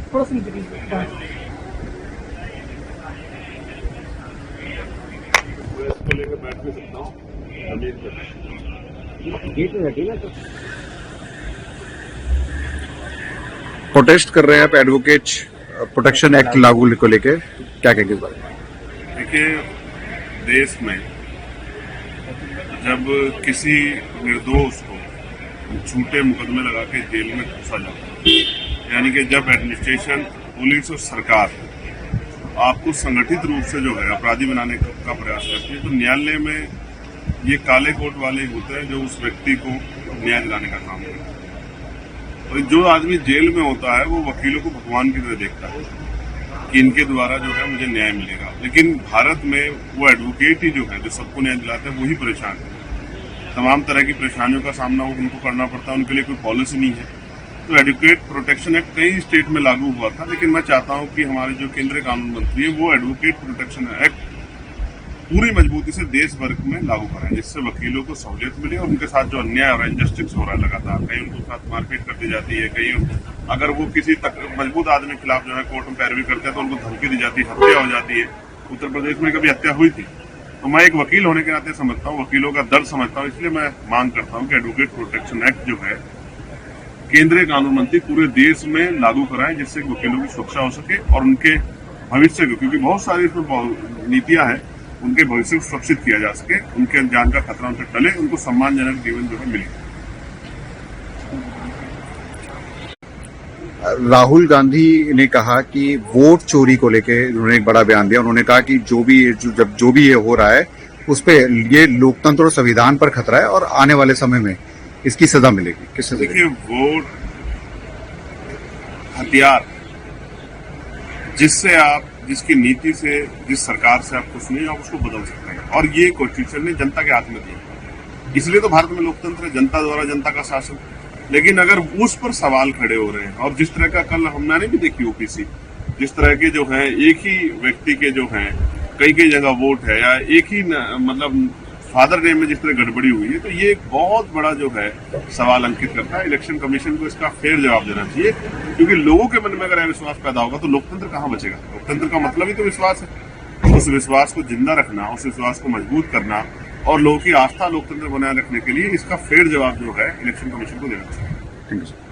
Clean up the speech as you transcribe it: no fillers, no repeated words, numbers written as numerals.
थोड़ा सा नीचे कीजिए। इसको लेकर बैठ भी सकता हूँ। प्रोटेस्ट कर रहे हैं आप एडवोकेट प्रोटेक्शन एक्ट लागू को लेके, क्या कहेंगे इस बारे में? देखिए, देश में जब किसी निर्दोष को झूठे मुकदमे लगा के जेल में घुसा जाता है, यानी कि जब एडमिनिस्ट्रेशन, पुलिस और सरकार आपको संगठित रूप से जो है अपराधी बनाने का प्रयास करती है, तो न्यायालय में ये काले कोट वाले होते हैं जो उस व्यक्ति को न्याय दिलाने का काम करते हैं। और जो आदमी जेल में होता है वो वकीलों को भगवान की तरह देखता है कि इनके द्वारा जो है मुझे न्याय मिलेगा। लेकिन भारत में वो एडवोकेट ही जो है, जो सबको न्याय दिलाते हैं, वही परेशान है। तमाम तरह की परेशानियों का सामना उनको करना पड़ता है, उनके लिए कोई पॉलिसी नहीं है। तो एडवोकेट प्रोटेक्शन एक्ट कई स्टेट में लागू हुआ था, लेकिन मैं चाहता हूं कि हमारे जो केंद्रीय कानून मंत्री है वो एडवोकेट प्रोटेक्शन एक्ट पूरी मजबूती से देश भर में लागू कराएं, जिससे वकीलों को सहूलियत मिले और उनके साथ जो अन्याय और इनजस्टिस हो रहा है लगातार, कहीं उनके साथ मारपीट कर दी जाती है, कहीं अगर वो किसी मजबूत आदमी के खिलाफ जो है कोर्ट में पैरवी करते हैं तो उनको धमकी दी जाती है, हत्या हो जाती है। उत्तर प्रदेश में कभी हत्या हुई थी। तो मैं एक वकील होने के नाते समझता हूँ, वकीलों का दर्द समझता हूँ, इसलिए मैं मांग करता हूँ कि एडवोकेट प्रोटेक्शन एक्ट जो है केंद्रीय कानून मंत्री पूरे देश में लागू कराएं, जिससे वकीलों की सुरक्षा हो सके और उनके भविष्य को, क्योंकि बहुत सारी इसमें नीतियां हैं, उनके भविष्य को सुरक्षित किया जा सके, उनके जान का खतरा उनसे टले, उनको सम्मानजनक जीवन जो है मिले। राहुल गांधी ने कहा कि वोट चोरी को लेके उन्होंने एक बड़ा बयान दिया। उन्होंने कहा कि जो भी ये हो रहा है उस पे ये लोकतंत्र और संविधान पर खतरा है और आने वाले समय में इसकी सजा मिलेगी। किस सजा? देखिए, वोट हथियार जिससे आप, जिसकी नीति से, जिस सरकार से आप खुश नहीं, आप उसको बदल सकते हैं, और ये कॉन्स्टिट्यूशन ने जनता के हाथ में दिया। इसलिए तो भारत में लोकतंत्र है, जनता द्वारा जनता का शासन। लेकिन अगर उस पर सवाल खड़े हो रहे हैं, और जिस तरह का कल हमने भी देखी ओपीसी, जिस तरह के जो है एक ही व्यक्ति के जो है कई जगह वोट है, या एक ही मतलब फादर नेम में जिस तरह गड़बड़ी हुई है, तो ये एक बहुत बड़ा जो है सवाल अंकित करता है। इलेक्शन कमीशन को इसका फेर जवाब देना चाहिए, क्योंकि लोगों के मन में अगर अविश्वास पैदा होगा तो लोकतंत्र कहाँ बचेगा। लोकतंत्र का मतलब ही तो विश्वास है। उस विश्वास को जिंदा रखना, उस विश्वास को मजबूत करना और लोगों की आस्था लोकतंत्र बनाए रखने के लिए इसका फेर जवाब जो है इलेक्शन कमीशन को देना चाहिए। Thank you sir.